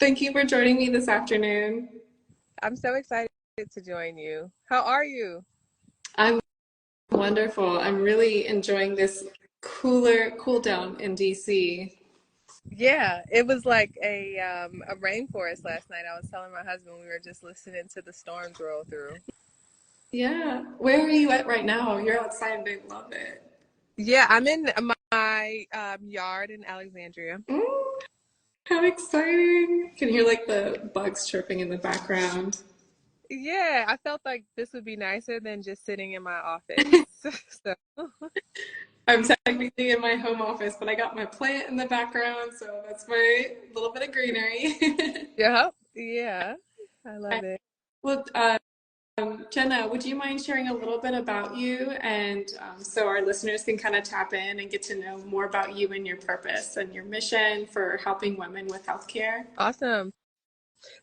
Thank you for joining me this afternoon. I'm so excited to join you. How are you? I'm wonderful. I'm really enjoying this cooler cool down in DC. Yeah, it was like a rainforest last night. I was telling my husband we were just listening to the storms roll through. Yeah. Where are you at right now? You're outside and I love it. Yeah, I'm in my yard in Alexandria. Oh, how exciting. You can hear like the bugs chirping in the background. Yeah, I felt like this would be nicer than just sitting in my office. So, I'm technically in my home office, but I got my plant in the background, so that's my little bit of greenery. yeah, yeah, I love it. Well, Jenna, would you mind sharing a little bit about you and so our listeners can kind of tap in and get to know more about you and your purpose and your mission for helping women with healthcare? Awesome.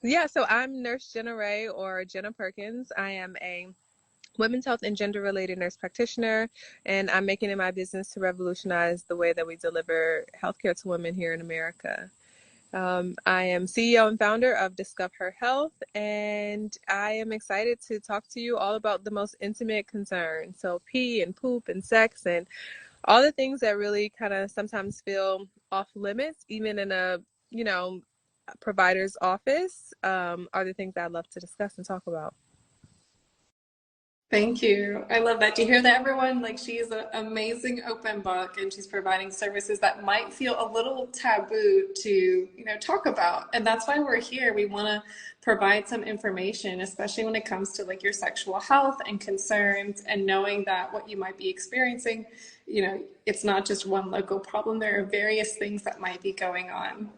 Yeah, so I'm Nurse Jenna Ray or Jenna Perkins. I am a women's health and gender related nurse practitioner, and I'm making it my business to revolutionize the way that we deliver healthcare to women here in America. I am CEO and founder of Discover Her Health, and I am excited to talk to you all about the most intimate concerns. So, pee and poop and sex and all the things that really kind of sometimes feel off limits, even in a, you know, provider's office, are the things that I'd love to discuss and talk about. Thank you. I love that. Do you hear that, everyone? Like, she's an amazing open book and she's providing services that might feel a little taboo to, talk about. And that's why we're here. We want to provide some information, especially when it comes to like your sexual health and concerns and knowing that what you might be experiencing, it's not just one local problem. There are various things that might be going on.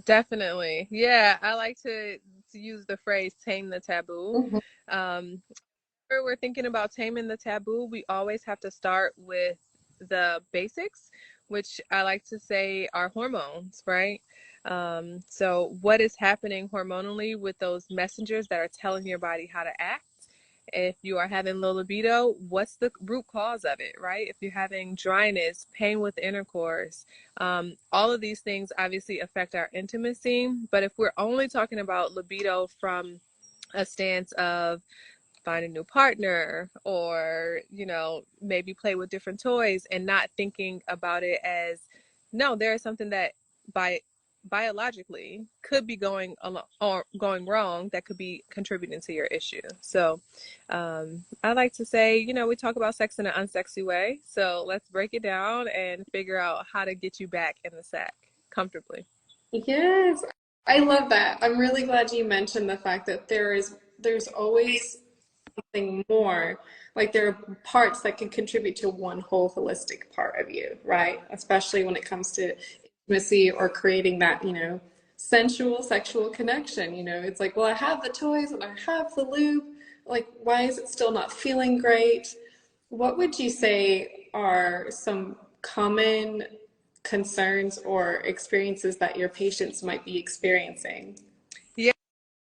Definitely. Yeah, I like to use the phrase tame the taboo. Mhm. Um, whenever we're thinking about taming the taboo, we always have to start with the basics, which I like to say are hormones, right? So what is happening hormonally with those messengers that are telling your body how to act? If you are having low libido, what's the root cause of it, right? If you're having dryness, pain with intercourse, all of these things obviously affect our intimacy. But if we're only talking about libido from a stance of find a new partner or, maybe play with different toys and not thinking about it as, no, there is something that by biologically could be going along or going wrong that could be contributing to your issue. So I like to say, we talk about sex in an unsexy way. So let's break it down and figure out how to get you back in the sack comfortably. Yes, I love that. I'm really glad you mentioned the fact that there's always something more. Like there are parts that can contribute to one whole holistic part of you, right? Especially when it comes to intimacy or creating that, sensual sexual connection. It's like, well, I have the toys and I have the lube. Like, why is it still not feeling great? What would you say are some common concerns or experiences that your patients might be experiencing? Yeah.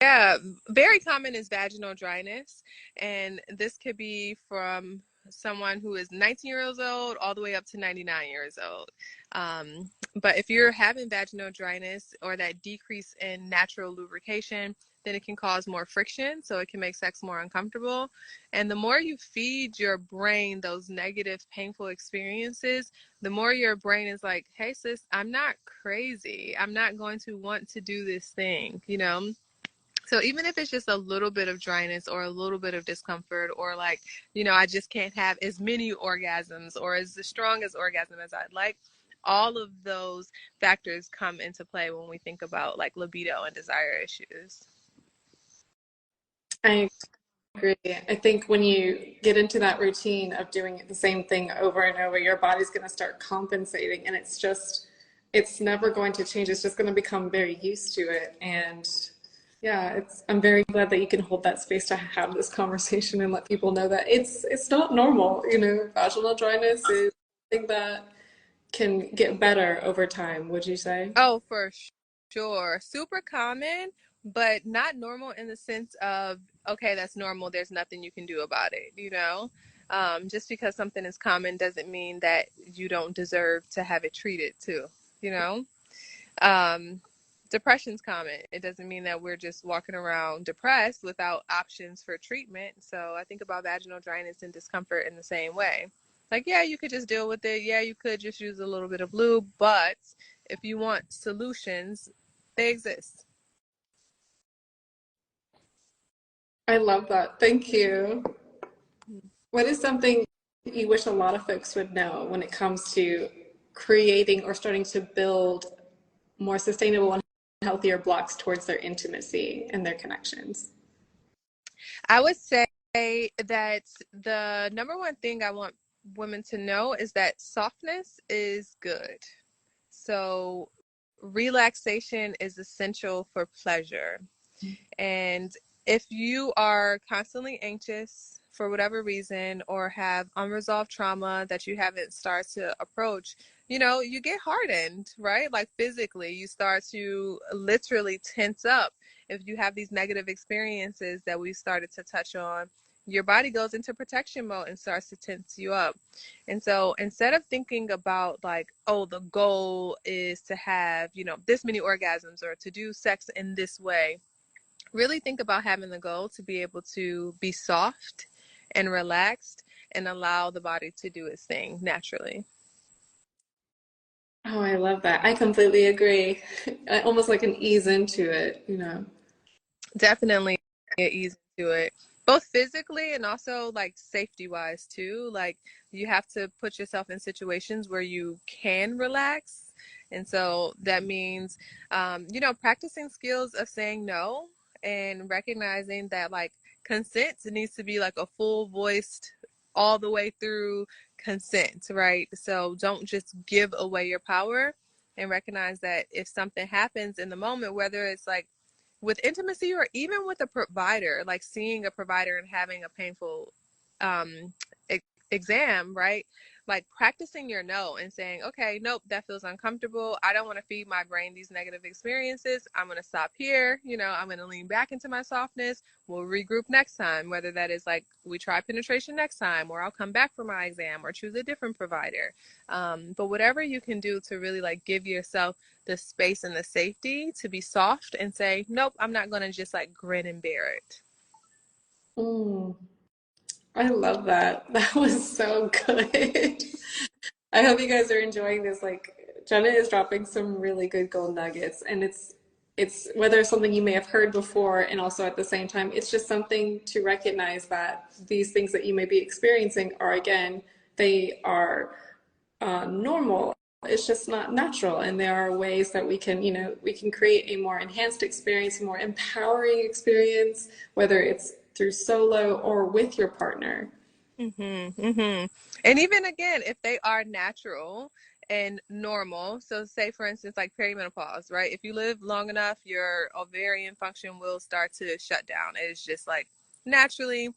Yeah, very common is vaginal dryness, and this could be from someone who is 19 years old all the way up to 99 years old. But if you're having vaginal dryness or that decrease in natural lubrication, then it can cause more friction, so it can make sex more uncomfortable. And the more you feed your brain those negative, painful experiences, the more your brain is like, hey, sis, I'm not crazy. I'm not going to want to do this thing. So even if it's just a little bit of dryness or a little bit of discomfort or like, I just can't have as many orgasms or as strong as orgasm as I'd like, all of those factors come into play when we think about like libido and desire issues. I agree. I think when you get into that routine of doing the same thing over and over, your body's going to start compensating and it's never going to change. It's just going to become very used to it. And yeah, I'm very glad that you can hold that space to have this conversation and let people know that it's not normal. Vaginal dryness is something that can get better over time, would you say? Oh, for sure. Super common, but not normal in the sense of, okay, that's normal. There's nothing you can do about it. Just because something is common doesn't mean that you don't deserve to have it treated too, you know? Um, depression's common. It doesn't mean that we're just walking around depressed without options for treatment. So I think about vaginal dryness and discomfort in the same way. Like, yeah, you could just deal with it. Yeah, you could just use a little bit of lube. But if you want solutions, they exist. I love that. Thank you. What is something you wish a lot of folks would know when it comes to creating or starting to build more sustainable and healthier blocks towards their intimacy and their connections? I would say that the number one thing I want women to know is that softness is good. So, relaxation is essential for pleasure. And if you are constantly anxious for whatever reason or have unresolved trauma that you haven't started to approach, you get hardened, right? Like physically, you start to literally tense up. If you have these negative experiences that we started to touch on, your body goes into protection mode and starts to tense you up. And so instead of thinking about like, oh, the goal is to have, this many orgasms or to do sex in this way, really think about having the goal to be able to be soft and relaxed and allow the body to do its thing naturally. Oh, I love that. I completely agree. Almost like an ease into it, you know. Definitely get easy to it, both physically and also like safety wise too. Like you have to put yourself in situations where you can relax. And so that means, practicing skills of saying no and recognizing that like consent needs to be like a full voiced all the way through consent, right? So don't just give away your power, and recognize that if something happens in the moment, whether it's like with intimacy or even with a provider, like seeing a provider and having a painful um, exam, right? Like practicing your no and saying, okay, nope, that feels uncomfortable. I don't want to feed my brain these negative experiences. I'm going to stop here. I'm going to lean back into my softness. We'll regroup next time, whether that is like we try penetration next time, or I'll come back for my exam or choose a different provider. But whatever you can do to really like give yourself the space and the safety to be soft and say, nope, I'm not going to just like grin and bear it. Mm, I love that. That was so good. I hope you guys are enjoying this. Like Jenna is dropping some really good gold nuggets, and it's whether it's something you may have heard before, and also at the same time, it's just something to recognize that these things that you may be experiencing are again, they are normal. It's just not natural, and there are ways that we can create a more enhanced experience, a more empowering experience, whether it's through solo or with your partner. And even again, if they are natural and normal, so say for instance, like perimenopause, right? If you live long enough, your ovarian function will start to shut down. It's just like naturally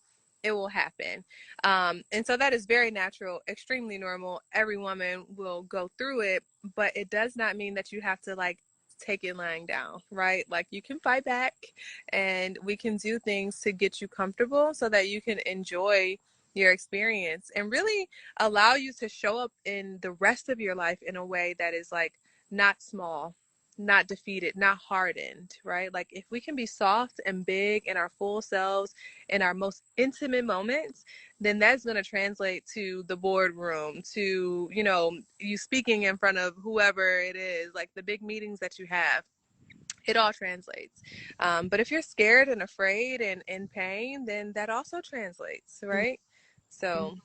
it will happen. And so that is very natural, extremely normal. Every woman will go through it, but it does not mean that you have to like take it lying down, right? Like you can fight back and we can do things to get you comfortable so that you can enjoy your experience and really allow you to show up in the rest of your life in a way that is like not small, not defeated, not hardened, right? Like if we can be soft and big in our full selves in our most intimate moments, then that's going to translate to the boardroom, to, you speaking in front of whoever it is, like the big meetings that you have. It all translates. But if you're scared and afraid and in pain, then that also translates, right? So,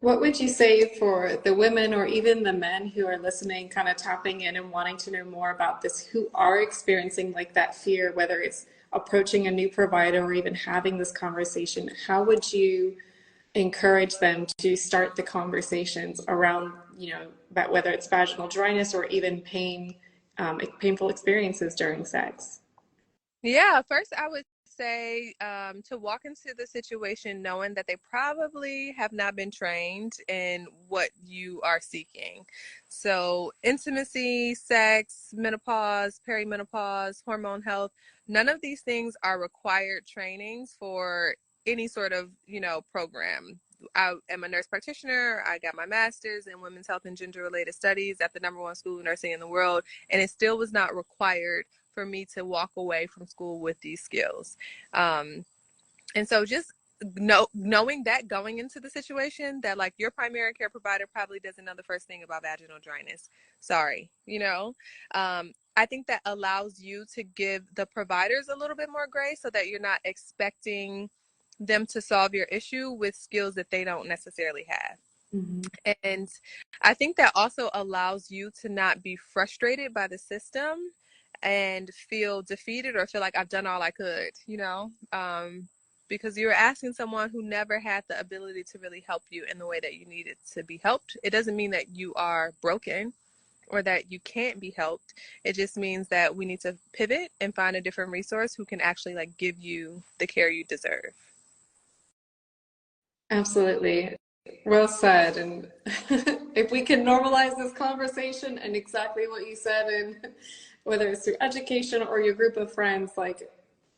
What would you say for the women or even the men who are listening, kind of tapping in and wanting to know more about this, who are experiencing like that fear, whether it's approaching a new provider or even having this conversation? How would you encourage them to start the conversations around, that whether it's vaginal dryness or even painful experiences during sex? yeah, first I would say to walk into the situation knowing that they probably have not been trained in what you are seeking. So, intimacy, sex, menopause, perimenopause, hormone health, none of these things are required trainings for any sort of, program. I am a nurse practitioner. I got my master's in women's health and gender related studies at the #1 school of nursing in the world. And it still was not required for me to walk away from school with these skills. And so just knowing that going into the situation that like your primary care provider probably doesn't know the first thing about vaginal dryness. Sorry, I think that allows you to give the providers a little bit more grace so that you're not expecting them to solve your issue with skills that they don't necessarily have. Mhm. And I think that also allows you to not be frustrated by the system and feel defeated or feel like I've done all I could, because you're asking someone who never had the ability to really help you in the way that you needed to be helped. It doesn't mean that you are broken or that you can't be helped. It just means that we need to pivot and find a different resource who can actually like give you the care you deserve. Absolutely. Well said. And if we can normalize this conversation and exactly what you said, and whether it's through education or your group of friends, like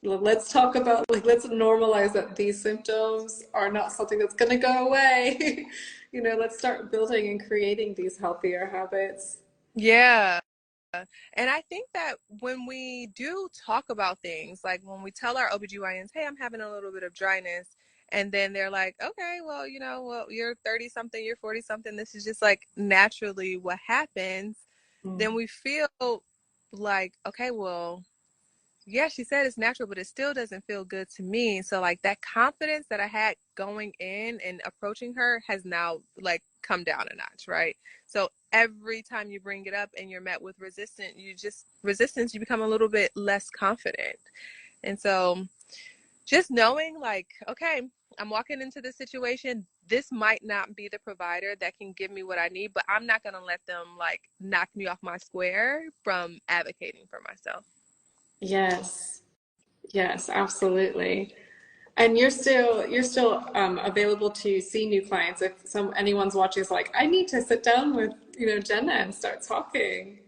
let's talk about like let's normalize that these symptoms are not something that's going to go away. Let's start building and creating these healthier habits. Yeah. And I think that when we do talk about things, like when we tell our OBGYNs, hey, I'm having a little bit of dryness, and then they're like, okay, well, you're 30 something, you're 40 something, this is just like naturally what happens, then Mm. we feel like, okay, well, yeah, she said it's natural, but it still doesn't feel good to me. So like that confidence that I had going in and approaching her has now like come down a notch, right? So every time you bring it up and you're met with resistance, you become a little bit less confident. And so just knowing like, okay, I'm walking into this situation. This might not be the provider that can give me what I need, but I'm not going to let them like knock me off my square from advocating for myself. Yes. Yes, absolutely. And you're still available to see new clients if anyone's watching is like, I need to sit down with, Jenna and start talking.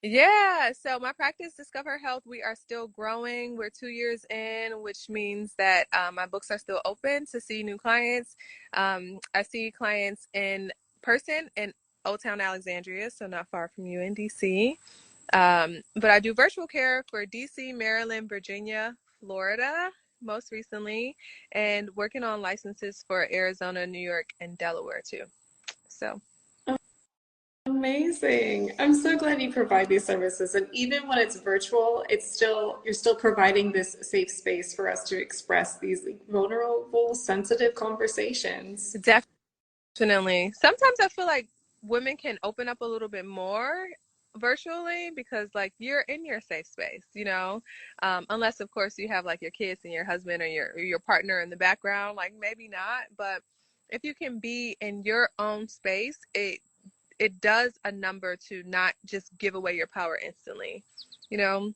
Yeah, so my practice, Discover Health, we are still growing. We're 2 years in, which means that my books are still open to see new clients. I see clients in person in Old Town Alexandria, so not far from you in DC. But I do virtual care for DC, Maryland, Virginia, Florida, most recently, and working on licenses for Arizona, New York, and Delaware too. So. Amazing. I'm so glad you provide these services. And even when it's virtual, you're still providing this safe space for us to express these like, vulnerable, sensitive conversations. Definitely. Sometimes I feel like women can open up a little bit more virtually because like you're in your safe space, unless of course you have like your kids and your husband or your partner in the background, like maybe not, but if you can be in your own space, it does a number to not just give away your power instantly. You know,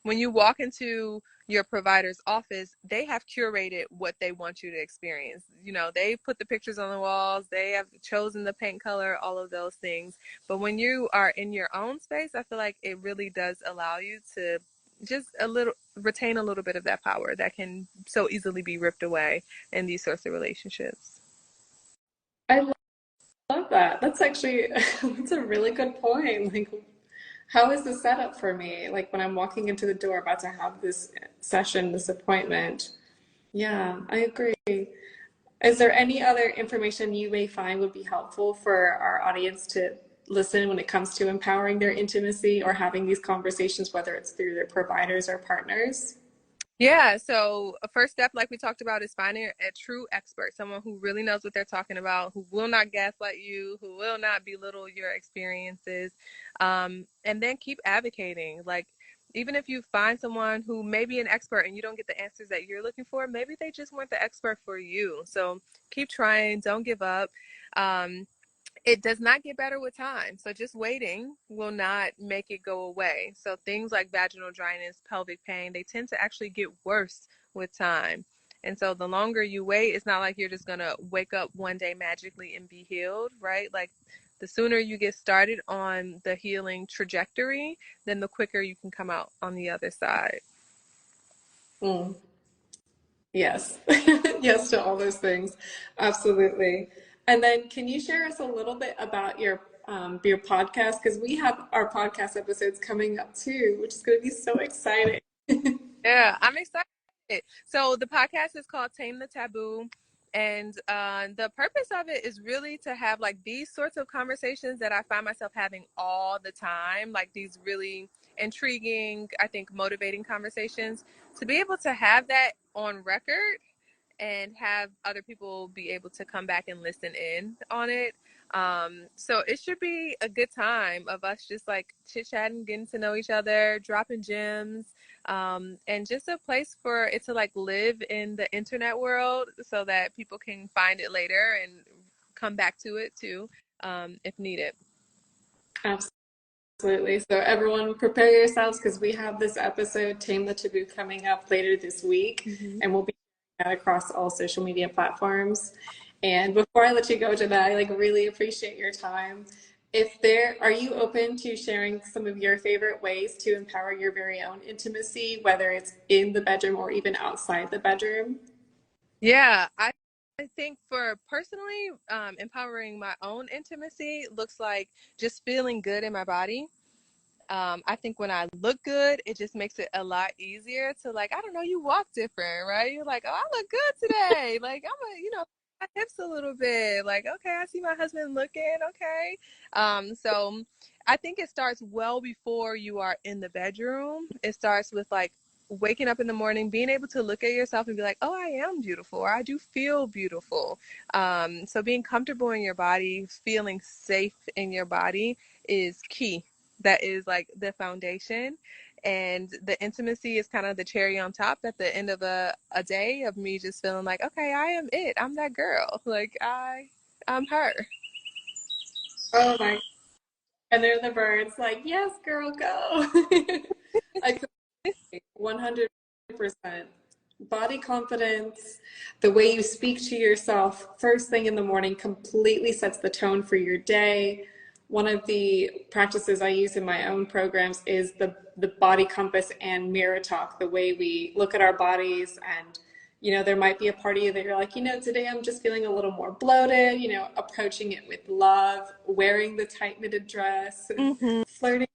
when you walk into your provider's office, they have curated what they want you to experience. They put the pictures on the walls, they have chosen the paint color, all of those things. But when you are in your own space, I feel like it really does allow you to just retain a little bit of that power that can so easily be ripped away in these sorts of relationships. I love that. That's actually that's a really good point. Like, how is the setup for me? Like when I'm walking into the door about to have this session, this appointment. Yeah, I agree. Is there any other information you may find would be helpful for our audience to listen when it comes to empowering their intimacy or having these conversations, whether it's through their providers or partners? Yeah, so a first step, like we talked about, is finding a true expert, someone who really knows what they're talking about, who will not gaslight you, who will not belittle your experiences, and then keep advocating. Like, even if you find someone who may be an expert and you don't get the answers that you're looking for, maybe they just weren't the expert for you. So keep trying, don't give up. Um, it does not get better with time. So just waiting will not make it go away. So things like vaginal dryness, pelvic pain, they tend to actually get worse with time. And so the longer you wait, it's not like you're just going to wake up one day magically and be healed, right? Like the sooner you get started on the healing trajectory, then the quicker you can come out on the other side. Mm, Yes. Yes to all those things. Absolutely. And then can you share us a little bit about your podcast? Because we have our podcast episodes coming up too, which is going to be so exciting. Yeah, I'm excited. So the podcast is called Tame the Taboo. And the purpose of it is really to have like these sorts of conversations that I find myself having all the time, like these really intriguing, I think motivating conversations. To be able to have that on record and have other people be able to come back and listen in on it. So it should be a good time of us just like chit chatting, getting to know each other, dropping gems, and just a place for it to like live in the internet world so that people can find it later and come back to it too, if needed. Absolutely. So everyone prepare yourselves because we have this episode, Tame the Taboo, coming up later this week, Mm-hmm. and we'll be sharing that across all social media platforms. And before I let you go, Jenna, I like really appreciate your time. If there are you open to sharing some of your favorite ways to empower your very own intimacy, whether it's in the bedroom or even outside the bedroom? Yeah, I think for personally, empowering my own intimacy looks like just feeling good in my body. I think when I look good, it just makes it a lot easier to like, I don't know, you walk different, right? You're like, oh, I look good today. Like my hips a little bit. Like, okay, I see my husband looking, okay. So I think it starts well before you are in the bedroom. It starts with like waking up in the morning, being able to look at yourself and be like, oh, I am beautiful, or I do feel beautiful. So being comfortable in your body, feeling safe in your body is key. That is like the foundation, and the intimacy is kind of the cherry on top at the end of a day of me just feeling like, okay, I am it, I'm that girl, like I'm her. Oh my, and they're the birds like, yes, girl, go. I 100%. Body confidence, the way you speak to yourself first thing in the morning completely sets the tone for your day. One of the practices I use in my own programs is the body compass and mirror talk, the way we look at our bodies. And there might be a part of you that you're like, today I'm just feeling a little more bloated, approaching it with love, wearing the tight knitted dress and Mm-hmm. flirting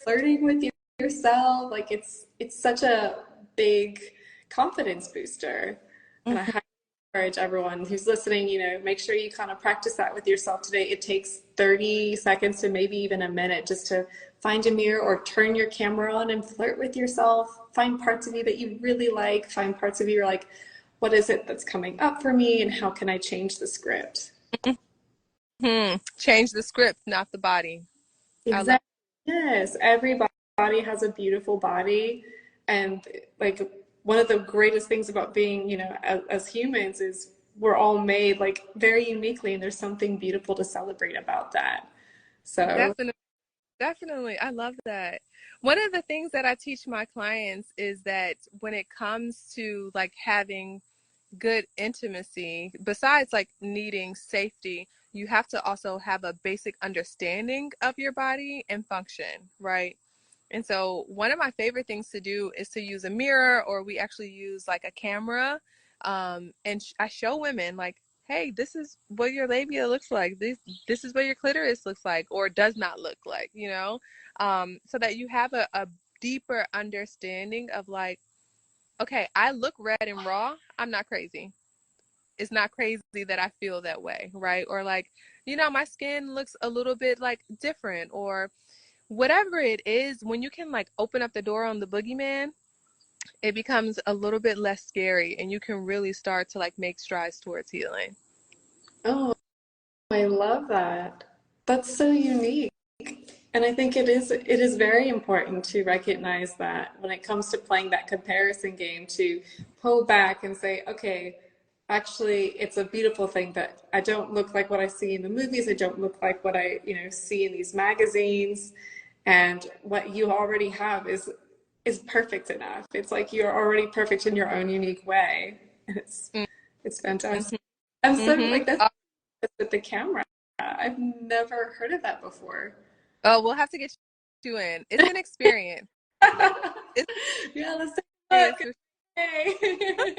flirting with yourself. Like it's such a big confidence booster. And I Mm-hmm. highly encourage everyone who's listening, make sure you kind of practice that with yourself today. It takes 30 seconds to maybe even a minute just to find a mirror or turn your camera on and flirt with yourself. Find parts of you that you really like. Find parts of you you're like, what is it that's coming up for me and how can I change the script? Change the script, not the body. I love. Exactly. Yes, everybody has a beautiful body, and like one of the greatest things about being, as humans is we're all made like very uniquely, and there's something beautiful to celebrate about that. So, Definitely. Definitely. I love that. One of the things that I teach my clients is that when it comes to like having good intimacy, besides like needing safety, you have to also have a basic understanding of your body and function, right? And so one of my favorite things to do is to use a mirror, or we actually use like a camera. And I show women like, hey, this is what your labia looks like. This is what your clitoris looks like or does not look like, so that you have a deeper understanding of like, okay, I look red and raw. I'm not crazy. It's not crazy that I feel that way, right? Or like, my skin looks a little bit like different, or whatever it is. When you can like open up the door on the boogeyman, it becomes a little bit less scary and you can really start to like make strides towards healing. oh, I love that. That's so unique. And I think it is very important to recognize that when it comes to playing that comparison game, to pull back and say, okay, actually it's a beautiful thing that I don't look like what I see in the movies. I don't look like what I, see in these magazines. And what you already have is perfect enough. It's like you're already perfect in your own unique way. And it's fantastic. I'm so Mm-hmm. like that's with the camera. I've never heard of that before. Oh, we'll have to get you in. It's an experience. It's Yeah, let's take an a look. experience. Yay.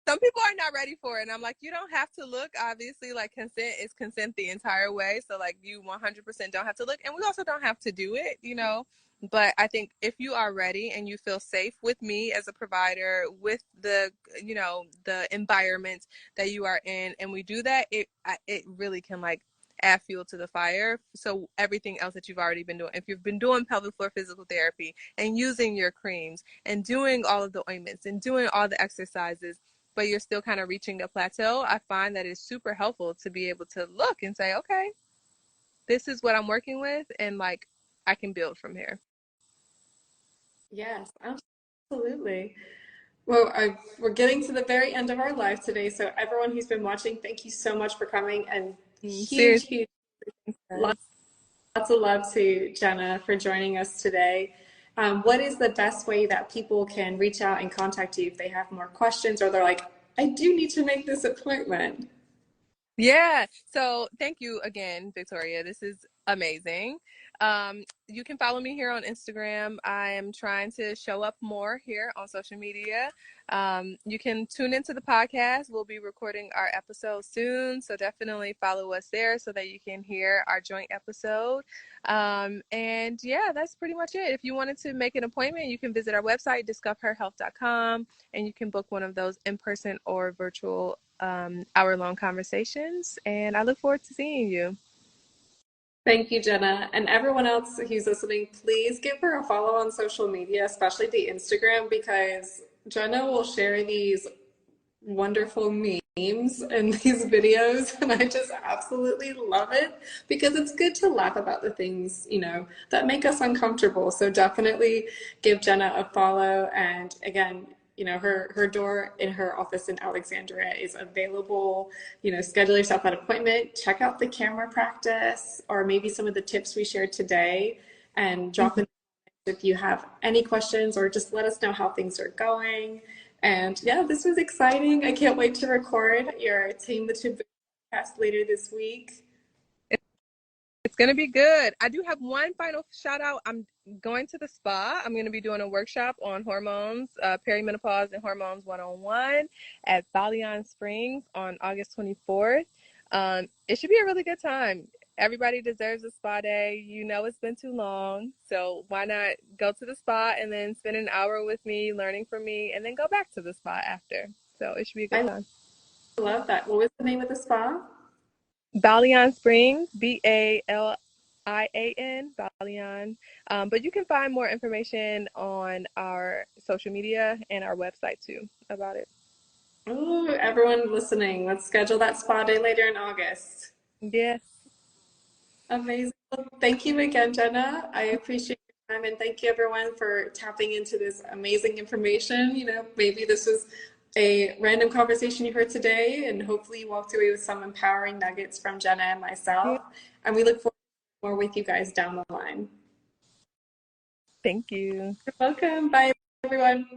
Some people are not ready for it, and I'm like, you don't have to look. Obviously, like, consent is consent the entire way, so like you 100% don't have to look, and we also don't have to do it, you know. But I think if you are ready and you feel safe with me as a provider, with the, you know, the environment that you are in, and we do that, it really can like add fuel to the fire. So everything else that you've already been doing, if you've been doing pelvic floor physical therapy and using your creams and doing all of the ointments and doing all the exercises, but you're still kind of reaching a plateau, I find that it's super helpful to be able to look and say, okay, this is what I'm working with, and like I can build from here. Yes, absolutely. Well, we're getting to the very end of our live today. So everyone who's been watching, thank you so much for coming, and huge, Seriously, huge, lots, guys. lots of love to Jenna for joining us today. What is the best way that people can reach out and contact you if they have more questions or they're like, I do need to make this appointment? Yeah. So thank you again, Victoria. This is amazing. You can follow me here on Instagram. I am trying to show up more here on social media. You can tune into the podcast. We'll be recording our episode soon. So definitely follow us there so that you can hear our joint episode. And yeah, that's pretty much it. If you wanted to make an appointment, you can visit our website, discoverhealth.com, and you can book one of those in person or virtual hour-long conversations. And I look forward to seeing you. Thank you, Jenna. And everyone else who's listening, please give her a follow on social media, especially the Instagram, because Jenna will share these wonderful memes and these videos, and I just absolutely love it because it's good to laugh about the things, that make us uncomfortable. So definitely give Jenna a follow. And again, her door in her office in Alexandria is available. Schedule yourself an appointment, check out the camera practice or maybe some of the tips we shared today, and drop Mhm. in if you have any questions or just let us know how things are going. And yeah, this was exciting. I can't wait to record your Tame the Taboo podcast later this week. It's going to be good. I do have one final shout out. I'm going to the spa. I'm going to be doing a workshop on hormones, perimenopause and hormones 101 at Balian Springs on August 24th. It should be a really good time. Everybody deserves a spa day. You know, it's been too long. So why not go to the spa and then spend an hour with me, learning from me, and then go back to the spa after. So it should be a good I time. love that. What was the name of the spa? Balian Springs, Balian, Balian. But you can find more information on our social media and our website too about it. Oh, everyone listening, let's schedule that spa day later in August. Yes. Amazing. Well, thank you again, Jenna. I appreciate your time, and thank you everyone for tapping into this amazing information. Maybe this was a random conversation you heard today, and hopefully you walked away with some empowering nuggets from Jenna and Yeah. myself. And we look forward to more with you guys down the line. Thank you. You're welcome. Bye, everyone.